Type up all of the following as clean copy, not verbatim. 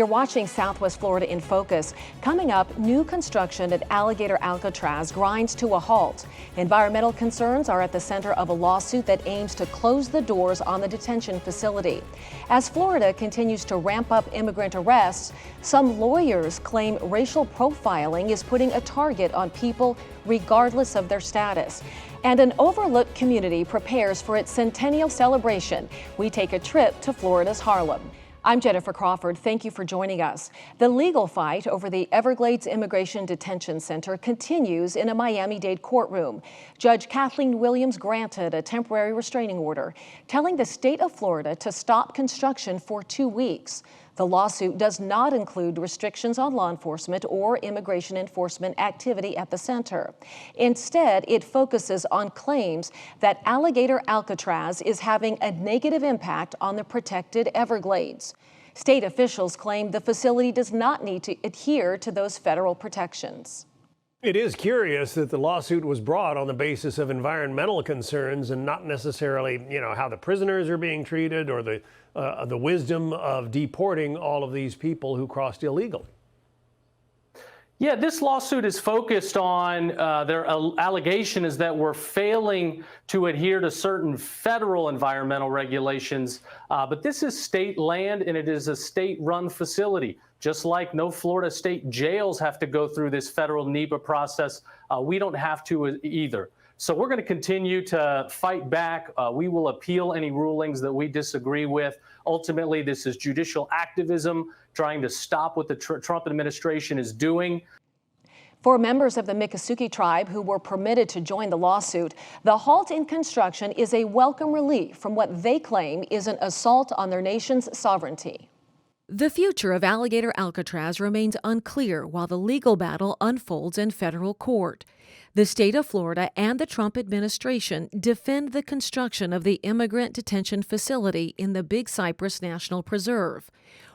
You're watching Southwest Florida in Focus. Coming up, new construction at Alligator Alcatraz grinds to a halt. Environmental concerns are at the center of a lawsuit that aims to close the doors on the detention facility. As Florida continues to ramp up immigrant arrests, some lawyers claim racial profiling is putting a target on people regardless of their status. And an overlooked community prepares for its centennial celebration. We take a trip to Florida's Harlem. I'm Jennifer Crawford. Thank you for joining us. The legal fight over the Everglades Immigration Detention Center continues in a Miami-Dade courtroom. Judge Kathleen Williams granted a temporary restraining order, telling the state of Florida to stop construction for 2 weeks. The lawsuit does not include restrictions on law enforcement or immigration enforcement activity at the center. Instead, it focuses on claims that Alligator Alcatraz is having a negative impact on the protected Everglades. State officials claim the facility does not need to adhere to those federal protections. It is curious that the lawsuit was brought on the basis of environmental concerns and not necessarily, how the prisoners are being treated or the wisdom of deporting all of these people who crossed illegally. Yeah, this lawsuit is focused on their allegation is that we're failing to adhere to certain federal environmental regulations. But this is state land and it is a state-run facility. Just like no Florida state jails have to go through this federal NEPA process, we don't have to either. So we're going to continue to fight back. We will appeal any rulings that we disagree with. Ultimately, this is judicial activism, trying to stop what the Trump administration is doing. For members of the Miccosukee Tribe who were permitted to join the lawsuit, the halt in construction is a welcome relief from what they claim is an assault on their nation's sovereignty. The future of Alligator Alcatraz remains unclear while the legal battle unfolds in federal court. The state of Florida and the Trump administration defend the construction of the immigrant detention facility in the Big Cypress National Preserve,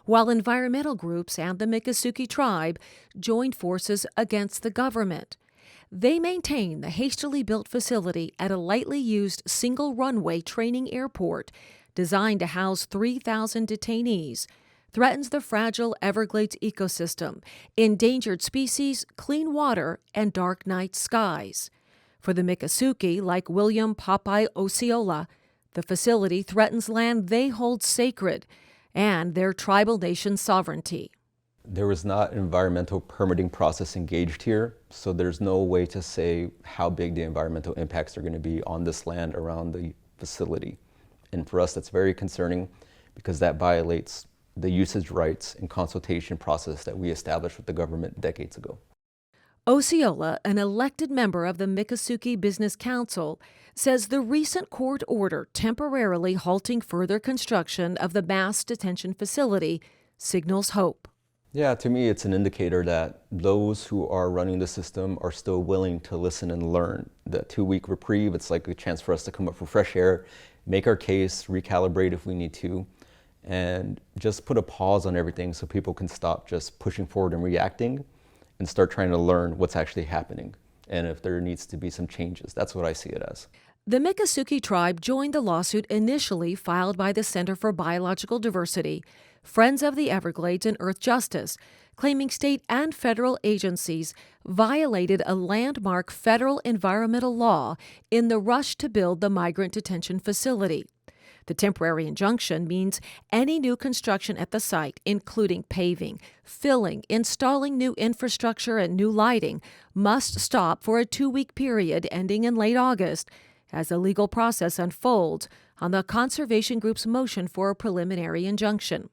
while environmental groups and the Miccosukee Tribe joined forces against the government. They maintain the hastily built facility at a lightly used single runway training airport designed to house 3,000 detainees threatens the fragile Everglades ecosystem, endangered species, clean water, and dark night skies. For the Miccosukee, like William Popeye Osceola, the facility threatens land they hold sacred and their tribal nation's sovereignty. There was not an environmental permitting process engaged here, so there's no way to say how big the environmental impacts are going to be on this land around the facility. And for us, that's very concerning because that violates the usage rights and consultation process that we established with the government decades ago. Osceola, an elected member of the Miccosukee Business Council, says the recent court order temporarily halting further construction of the mass detention facility signals hope. Yeah, to me, it's an indicator that those who are running the system are still willing to listen and learn. The 2-week reprieve, it's like a chance for us to come up for fresh air, make our case, recalibrate if we need to, and just put a pause on everything so people can stop just pushing forward and reacting and start trying to learn what's actually happening and if there needs to be some changes. That's what I see it as. The Miccosukee Tribe joined the lawsuit initially filed by the Center for Biological Diversity, Friends of the Everglades, and Earth Justice, claiming state and federal agencies violated a landmark federal environmental law in the rush to build the migrant detention facility. The temporary injunction means any new construction at the site, including paving, filling, installing new infrastructure, and new lighting, must stop for a 2-week period ending in late August as the legal process unfolds on the conservation group's motion for a preliminary injunction.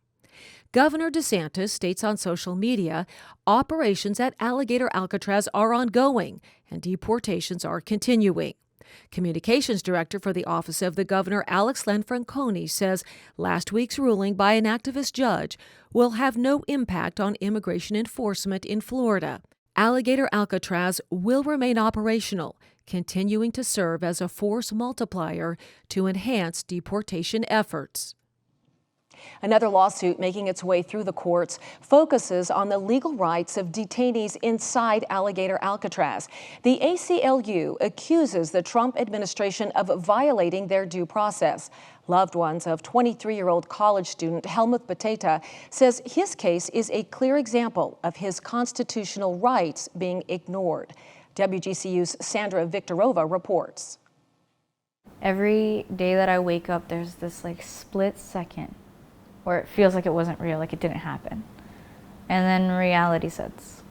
Governor DeSantis states on social media operations at Alligator Alcatraz are ongoing and deportations are continuing. Communications Director for the Office of the Governor, Alex Lanfranconi, says last week's ruling by an activist judge will have no impact on immigration enforcement in Florida. Alligator Alcatraz will remain operational, continuing to serve as a force multiplier to enhance deportation efforts. Another lawsuit making its way through the courts focuses on the legal rights of detainees inside Alligator Alcatraz. The ACLU accuses the Trump administration of violating their due process. Loved ones of 23-year-old college student Helmuth Beteta says his case is a clear example of his constitutional rights being ignored. WGCU's Sandra Viktorova reports. Every day that I wake up, there's this split second where it feels like it wasn't real, like it didn't happen. And then reality sets.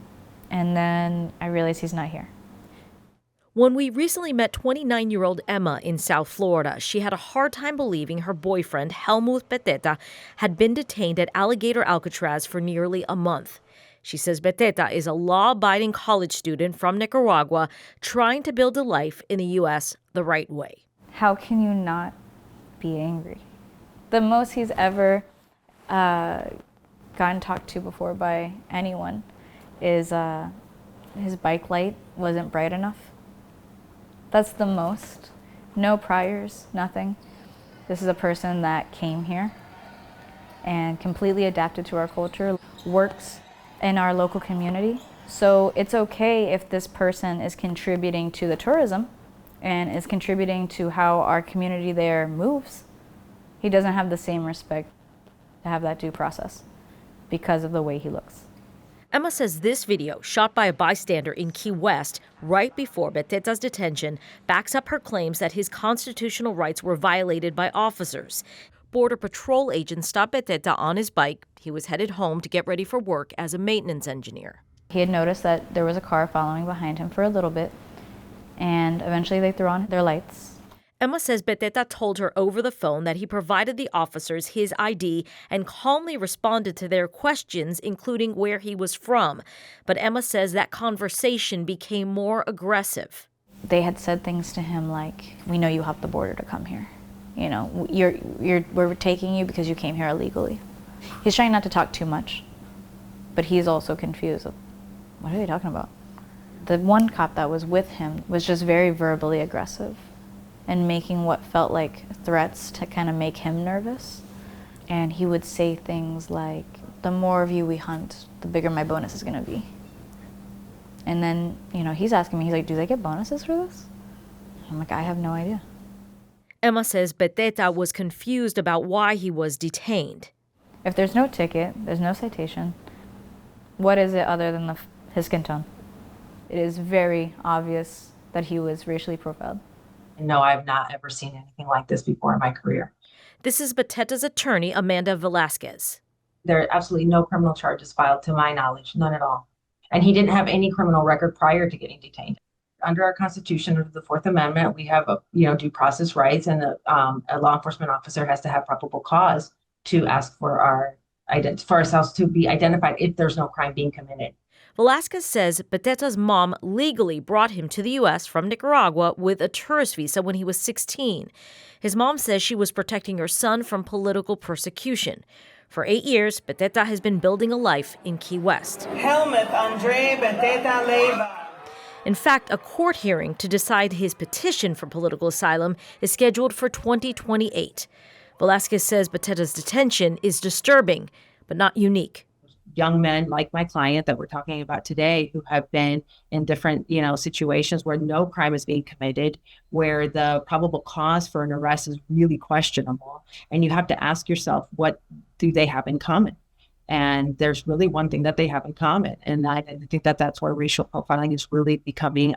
And then I realize he's not here. When we recently met 29-year-old Emma in South Florida, she had a hard time believing her boyfriend, Helmuth Beteta, had been detained at Alligator Alcatraz for nearly a month. She says Beteta is a law-abiding college student from Nicaragua trying to build a life in the U.S. the right way. How can you not be angry? The most he's ever gotten talked to before by anyone is his bike light wasn't bright enough. That's the most. No priors, nothing. This is a person that came here and completely adapted to our culture, works in our local community. So it's okay if this person is contributing to the tourism and is contributing to how our community there moves. He doesn't have the same respect to have that due process because of the way he looks. Emma says this video, shot by a bystander in Key West right before Beteta's detention, backs up her claims that his constitutional rights were violated by officers. Border Patrol agents stopped Beteta on his bike. He was headed home to get ready for work as a maintenance engineer. He had noticed that there was a car following behind him for a little bit, and eventually they threw on their lights. Emma says Beteta told her over the phone that he provided the officers his ID and calmly responded to their questions, including where he was from. But Emma says that conversation became more aggressive. They had said things to him like, "We know you hopped the border to come here. You know, we're taking you because you came here illegally." He's trying not to talk too much, but he's also confused. What are they talking about? The one cop that was with him was just very verbally aggressive and making what felt like threats to kind of make him nervous. And he would say things like, "The more of you we hunt, the bigger my bonus is gonna be." And then, he's asking me, he's like, "Do they get bonuses for this?" I'm like, "I have no idea." Emma says Beteta was confused about why he was detained. If there's no ticket, there's no citation, what is it other than his skin tone? It is very obvious that he was racially profiled. No, I've not ever seen anything like this before in my career. This is Beteta's attorney, Amanda Velasquez. There are absolutely no criminal charges filed to my knowledge, none at all. And he didn't have any criminal record prior to getting detained. Under our Constitution, under the Fourth Amendment, we have due process rights, and a law enforcement officer has to have probable cause to ask for ourselves to be identified if there's no crime being committed. Velasquez says Beteta's mom legally brought him to the U.S. from Nicaragua with a tourist visa when he was 16. His mom says she was protecting her son from political persecution. For 8 years, Beteta has been building a life in Key West. Helmuth Andre Beteta Leyva. In fact, a court hearing to decide his petition for political asylum is scheduled for 2028. Velasquez says Beteta's detention is disturbing, but not unique. Young men like my client that we're talking about today who have been in different, situations where no crime is being committed, where the probable cause for an arrest is really questionable. And you have to ask yourself, what do they have in common? And there's really one thing that they have in common. And I think that that's where racial profiling is really becoming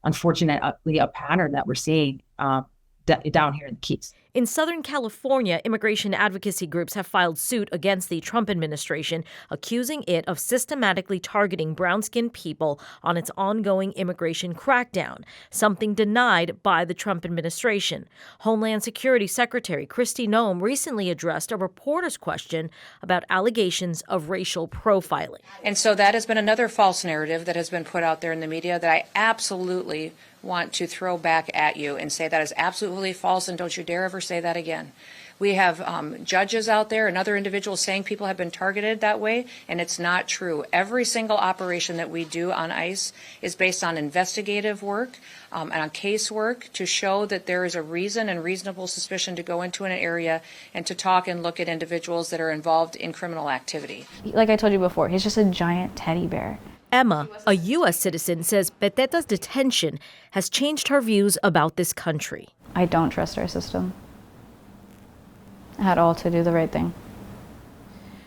unfortunately, a pattern that we're seeing down here in the Keys. In Southern California, immigration advocacy groups have filed suit against the Trump administration, accusing it of systematically targeting brown-skinned people on its ongoing immigration crackdown, something denied by the Trump administration. Homeland Security Secretary Kristi Noem recently addressed a reporter's question about allegations of racial profiling. And so that has been another false narrative that has been put out there in the media that I absolutely want to throw back at you and say that is absolutely false, and don't you dare ever say that again. We have judges out there and other individuals saying people have been targeted that way, and it's not true. Every single operation that we do on ICE is based on investigative work and on case work to show that there is a reason and reasonable suspicion to go into an area and to talk and look at individuals that are involved in criminal activity. Like I told you before, he's just a giant teddy bear. Emma, a U.S. citizen, says Beteta's detention has changed her views about this country. I don't trust our system at all to do the right thing.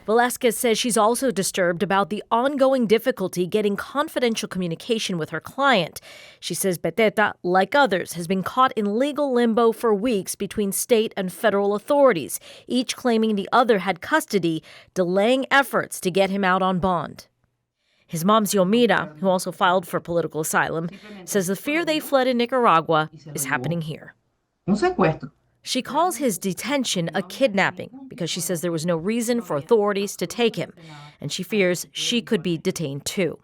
Velasquez says she's also disturbed about the ongoing difficulty getting confidential communication with her client. She says Beteta, like others, has been caught in legal limbo for weeks between state and federal authorities, each claiming the other had custody, delaying efforts to get him out on bond. His mom, Xiomira, who also filed for political asylum, says the fear they fled in Nicaragua is happening here. She calls his detention a kidnapping because she says there was no reason for authorities to take him, and she fears she could be detained too.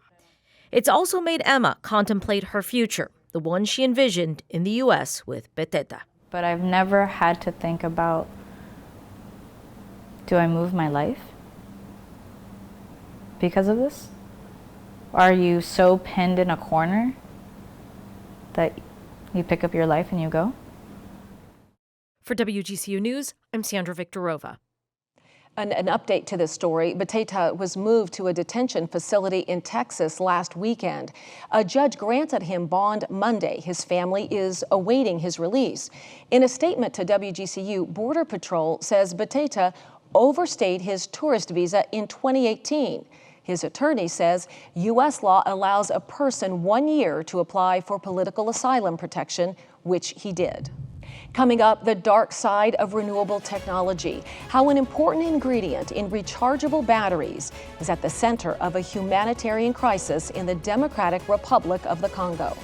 It's also made Emma contemplate her future, the one she envisioned in the U.S. with Beteta. But I've never had to think about, do I move my life because of this? Are you so pinned in a corner that you pick up your life and you go? For WGCU News, I'm Sandra Viktorova. An update to this story. Beteta was moved to a detention facility in Texas last weekend. A judge granted him bond Monday. His family is awaiting his release. In a statement to WGCU, Border Patrol says Beteta overstayed his tourist visa in 2018. His attorney says U.S. law allows a person 1 year to apply for political asylum protection, which he did. Coming up, the dark side of renewable technology, how an important ingredient in rechargeable batteries is at the center of a humanitarian crisis in the Democratic Republic of the Congo.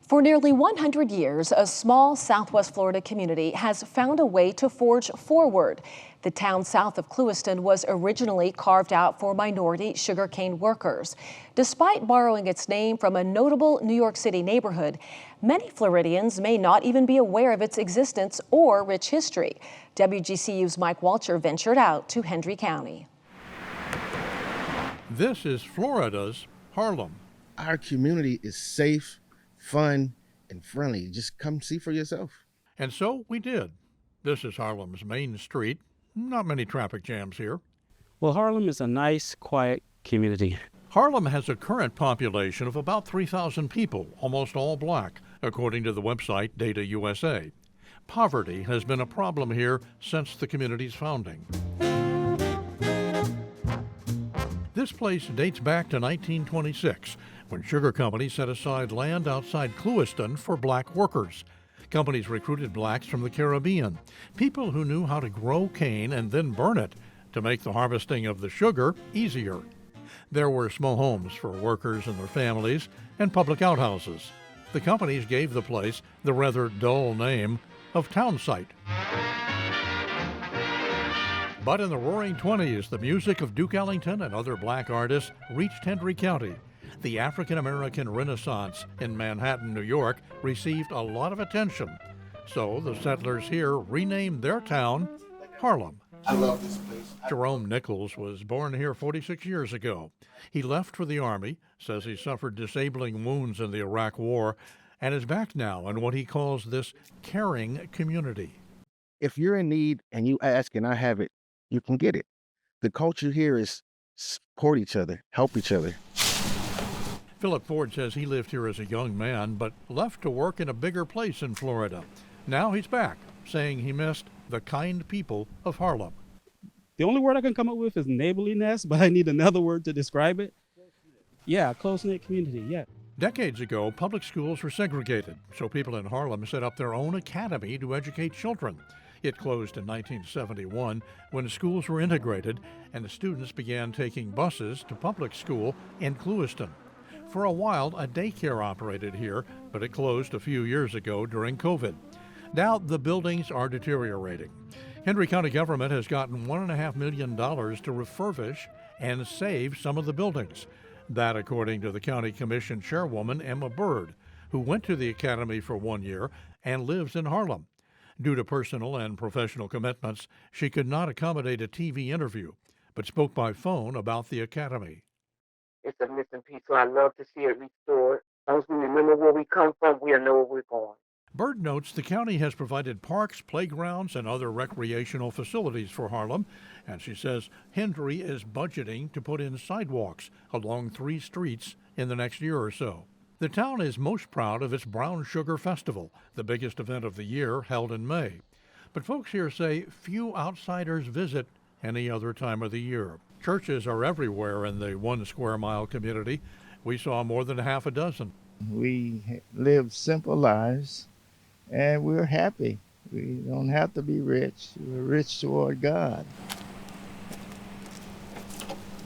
For nearly 100 years, a small Southwest Florida community has found a way to forge forward. The town south of Clewiston was originally carved out for minority sugarcane workers. Despite borrowing its name from a notable New York City neighborhood, many Floridians may not even be aware of its existence or rich history. WGCU's Mike Walcher ventured out to Hendry County. This is Florida's Harlem. Our community is safe, fun, and friendly. Just come see for yourself. And so we did. This is Harlem's main street. Not many traffic jams here. Well, Harlem is a nice, quiet community. Harlem has a current population of about 3,000 people, almost all black, according to the website Data USA. Poverty has been a problem here since the community's founding. This place dates back to 1926, when sugar companies set aside land outside Clewiston for black workers. Companies recruited blacks from the Caribbean, people who knew how to grow cane and then burn it to make the harvesting of the sugar easier. There were small homes for workers and their families and public outhouses. The companies gave the place the rather dull name of Townsite. But in the Roaring '20s, the music of Duke Ellington and other black artists reached Hendry County. The African-American Renaissance in Manhattan, New York, received a lot of attention. So the settlers here renamed their town Harlem. I love this place. Jerome Nichols was born here 46 years ago. He left for the Army, says he suffered disabling wounds in the Iraq War, and is back now in what he calls this caring community. If you're in need and you ask and I have it, you can get it. The culture here is support each other, help each other. Philip Ford says he lived here as a young man, but left to work in a bigger place in Florida. Now he's back, saying he missed the kind people of Harlem. The only word I can come up with is neighborliness, but I need another word to describe it. Yeah, close-knit community, yeah. Decades ago, public schools were segregated, so people in Harlem set up their own academy to educate children. It closed in 1971 when schools were integrated and the students began taking buses to public school in Clewiston. For a while, a daycare operated here, but it closed a few years ago during COVID. Now the buildings are deteriorating. Hendry County government has gotten $1.5 million to refurbish and save some of the buildings. That according to the county commission chairwoman, Emma Bird, who went to the academy for 1 year and lives in Harlem. Due to personal and professional commitments, she could not accommodate a TV interview, but spoke by phone about the academy. It's a missing piece, so I love to see it restored. As long as we remember where we come from, we'll know where we're going. Byrd notes the county has provided parks, playgrounds, and other recreational facilities for Harlem, and she says Hendry is budgeting to put in sidewalks along 3 streets in the next year or so. The town is most proud of its Brown Sugar Festival, the biggest event of the year, held in May. But folks here say few outsiders visit any other time of the year. Churches are everywhere in the 1 square mile community. We saw more than half a dozen. We live simple lives, and we're happy. We don't have to be rich. We're rich toward God.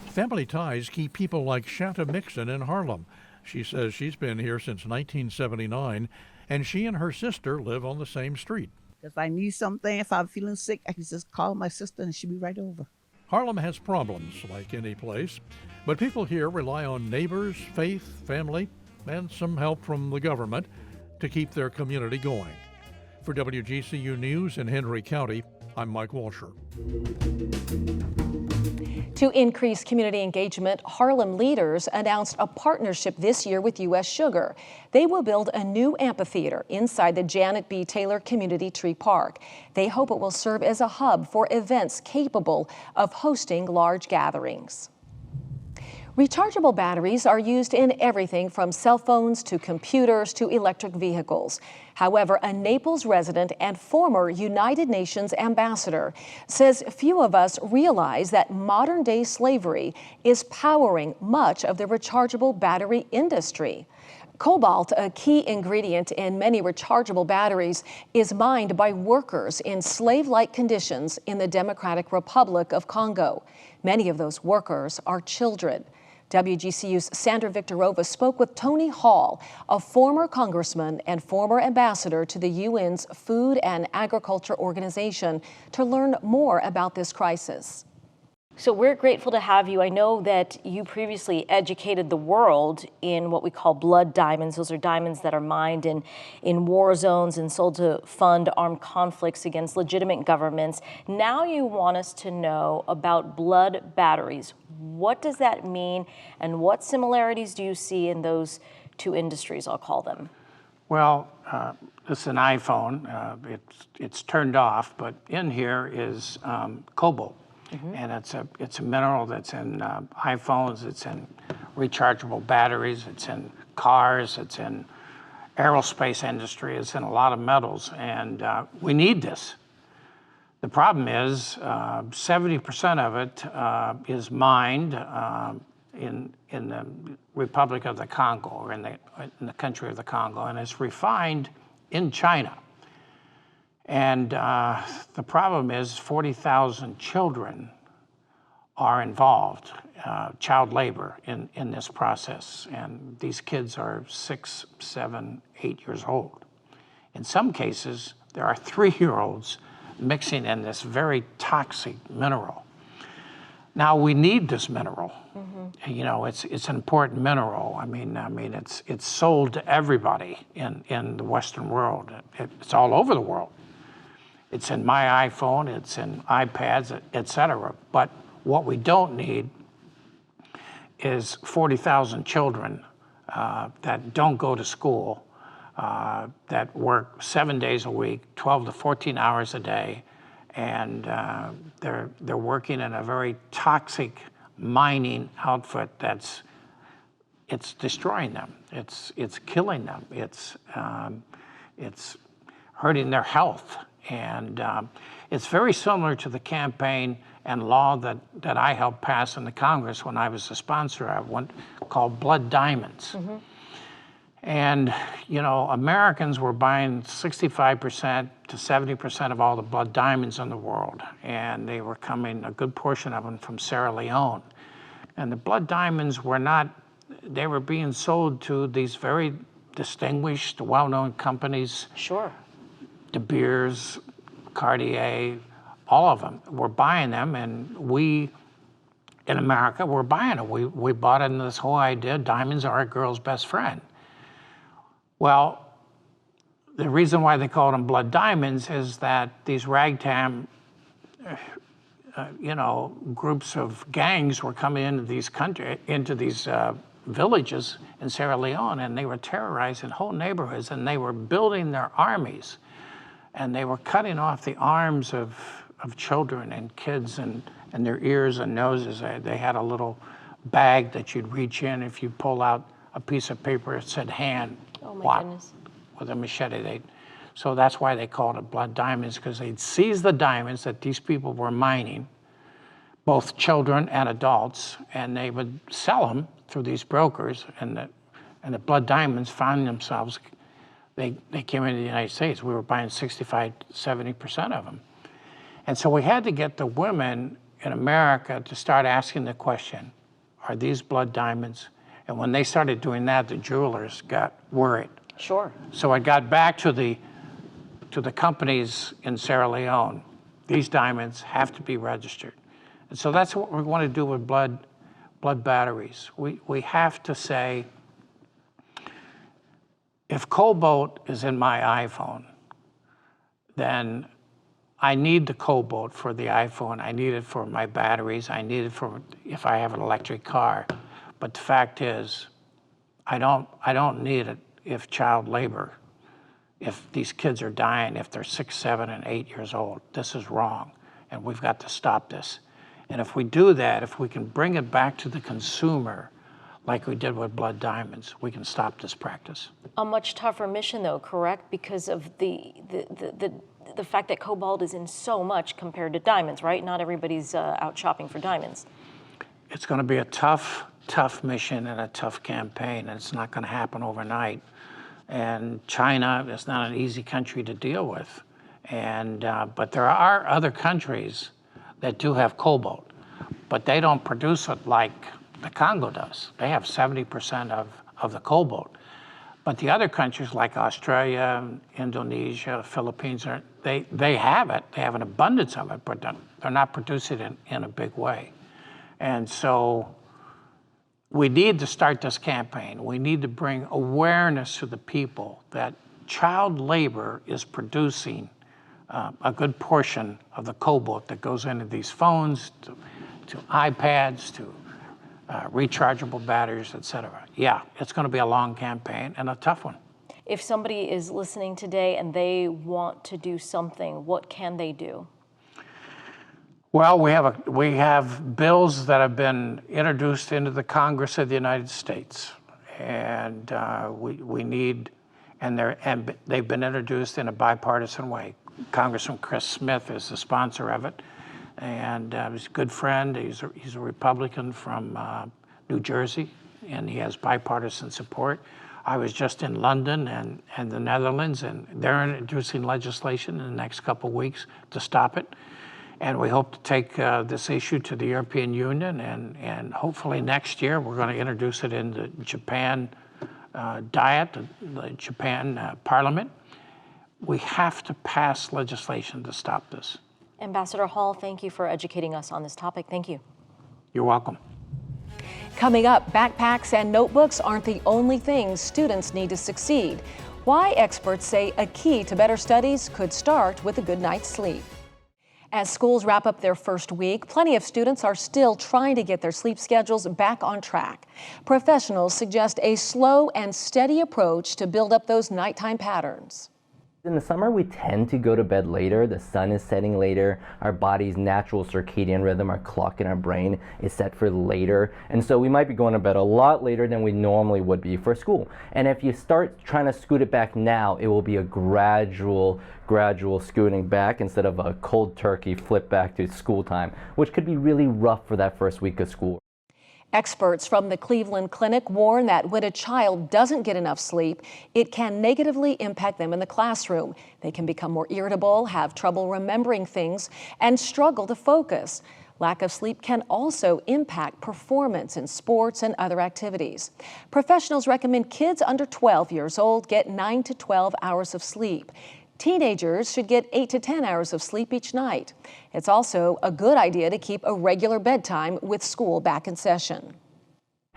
Family ties keep people like Shanta Mixon in Harlem. She says she's been here since 1979, and she and her sister live on the same street. If I need something, if I'm feeling sick, I can just call my sister and she'll be right over. Harlem has problems, like any place, but people here rely on neighbors, faith, family, and some help from the government to keep their community going. For WGCU News in Hendry County, I'm Mike Walsher. To increase community engagement, Harlem leaders announced a partnership this year with U.S. Sugar. They will build a new amphitheater inside the Janet B. Taylor Community Tree Park. They hope it will serve as a hub for events capable of hosting large gatherings. Rechargeable batteries are used in everything from cell phones to computers to electric vehicles. However, a Naples resident and former United Nations ambassador says few of us realize that modern-day slavery is powering much of the rechargeable battery industry. Cobalt, a key ingredient in many rechargeable batteries, is mined by workers in slave-like conditions in the Democratic Republic of Congo. Many of those workers are children. WGCU's Sandra Viktorova spoke with Tony Hall, a former congressman and former ambassador to the UN's Food and Agriculture Organization, to learn more about this crisis. So we're grateful to have you. I know that you previously educated the world in what we call blood diamonds. Those are diamonds that are mined in war zones and sold to fund armed conflicts against legitimate governments. Now you want us to know about blood batteries. What does that mean, and what similarities do you see in those two industries, I'll call them? Well, this is an iPhone. It's turned off, but in here is cobalt. Mm-hmm. And it's a mineral that's in iPhones, it's in rechargeable batteries, it's in cars, it's in aerospace industry, it's in a lot of metals, and we need this. The problem is 70% of it is mined in the Republic of the Congo, or in the country of the Congo, and it's refined in China. And the problem is 40,000 children are involved, child labor in this process. And these kids are 6, 7, 8 years old. In some cases, there are 3-year-olds mixing in this very toxic mineral. Now, we need this mineral. Mm-hmm. You know, it's an important mineral. I mean, it's sold to everybody in the Western world. It's all over the world. It's in my iPhone, it's in iPads, etc. But what we don't need is 40,000 children that don't go to school, that work 7 days a week, 12 to 14 hours a day, and they're working in a very toxic mining outfit it's destroying them. It's killing them. It's hurting their health. And it's very similar to the campaign and law that I helped pass in the Congress when I was the sponsor of one called Blood Diamonds. Mm-hmm. And, you know, Americans were buying 65% to 70% of all the blood diamonds in the world. And they were coming, a good portion of them, from Sierra Leone. And the blood diamonds were not, they were being sold to these very distinguished, well-known companies. Sure. De Beers, Cartier, all of them were buying them, and we in America were buying them. We bought into this whole idea, diamonds are a girl's best friend. Well, the reason why they called them blood diamonds is that these ragtag, groups of gangs were coming into these villages in Sierra Leone, and they were terrorizing whole neighborhoods, and they were building their armies, and they were cutting off the arms of children and kids and their ears and noses. They had a little bag that you'd reach in. If you pull out a piece of paper, it said hand. Oh my goodness. With a machete. So that's why they called it blood diamonds, because they'd seize the diamonds that these people were mining, both children and adults, and they would sell them through these brokers, and the blood diamonds found themselves, they came into the United States. We were buying 65, 70% of them. And so we had to get the women in America to start asking the question, are these blood diamonds? And when they started doing that, the jewelers got worried. Sure. So I got back to the companies in Sierra Leone. These diamonds have to be registered. And so that's what we want to do with blood batteries. We have to say, if Cobalt is in my iPhone, then I need the Cobalt for the iPhone. I need it for my batteries. I need it for if I have an electric car. But the fact is, I don't need it if child labor, if these kids are dying, if they're 6, 7, and 8 years old. This is wrong, and we've got to stop this. And if we do that, if we can bring it back to the consumer, like we did with blood diamonds, we can stop this practice. A much tougher mission, though, correct? Because of the fact that cobalt is in so much compared to diamonds, right? Not everybody's out shopping for diamonds. It's going to be a tough mission and a tough campaign, and it's not going to happen overnight. And China is not an easy country to deal with. And but there are other countries that do have cobalt, but they don't produce it like the Congo does. They have 70% of the cobalt. But the other countries like Australia, Indonesia, Philippines, they have it. They have an abundance of it, but they're not producing it in a big way. And so we need to start this campaign. We need to bring awareness to the people that child labor is producing a good portion of the cobalt that goes into these phones, to iPads, to rechargeable batteries, et cetera. Yeah, it's going to be a long campaign and a tough one. If somebody is listening today and they want to do something, what can they do? Well, we have bills that have been introduced into the Congress of the United States, and we need, and they've been introduced in a bipartisan way. Congressman Chris Smith is the sponsor of it, and he's a good friend. He's a Republican from New Jersey, and he has bipartisan support. I was just in London and the Netherlands, and they're introducing legislation in the next couple of weeks to stop it. And we hope to take this issue to the European Union, and hopefully next year we're going to introduce it in the Japan Diet, the Japan Parliament. We have to pass legislation to stop this. Ambassador Hall, thank you for educating us on this topic. Thank you. You're welcome. Coming up, backpacks and notebooks aren't the only things students need to succeed. Why experts say a key to better studies could start with a good night's sleep. As schools wrap up their first week, plenty of students are still trying to get their sleep schedules back on track. Professionals suggest a slow and steady approach to build up those nighttime patterns. In the summer, we tend to go to bed later. The sun is setting later. Our body's natural circadian rhythm, our clock in our brain, is set for later. And so we might be going to bed a lot later than we normally would be for school. And if you start trying to scoot it back now, it will be a gradual scooting back instead of a cold turkey flip back to school time, which could be really rough for that first week of school. Experts from the Cleveland Clinic warn that when a child doesn't get enough sleep, it can negatively impact them in the classroom. They can become more irritable, have trouble remembering things, and struggle to focus. Lack of sleep can also impact performance in sports and other activities. Professionals recommend kids under 12 years old get 9 to 12 hours of sleep. Teenagers should get 8 to 10 hours of sleep each night. It's also a good idea to keep a regular bedtime with school back in session.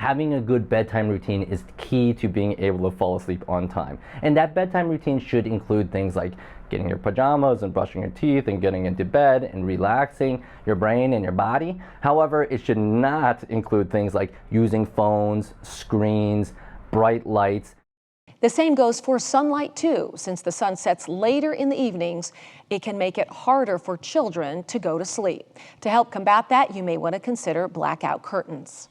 Having a good bedtime routine is key to being able to fall asleep on time. And that bedtime routine should include things like getting your pajamas and brushing your teeth and getting into bed and relaxing your brain and your body. However, it should not include things like using phones, screens, bright lights. The same goes for sunlight too. Since the sun sets later in the evenings, it can make it harder for children to go to sleep. To help combat that, you may want to consider blackout curtains.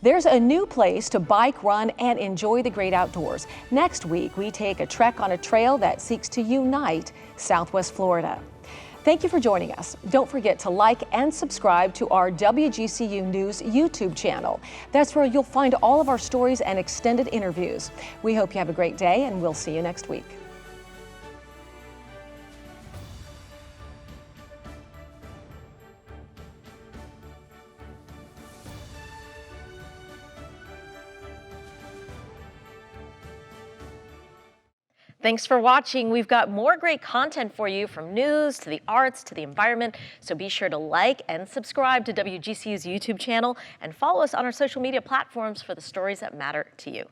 There's a new place to bike, run, and enjoy the great outdoors. Next week, we take a trek on a trail that seeks to unite Southwest Florida. Thank you for joining us. Don't forget to like and subscribe to our WGCU News YouTube channel. That's where you'll find all of our stories and extended interviews. We hope you have a great day, and we'll see you next week. Thanks for watching. We've got more great content for you, from news to the arts to the environment. So be sure to like and subscribe to WGCU's YouTube channel and follow us on our social media platforms for the stories that matter to you.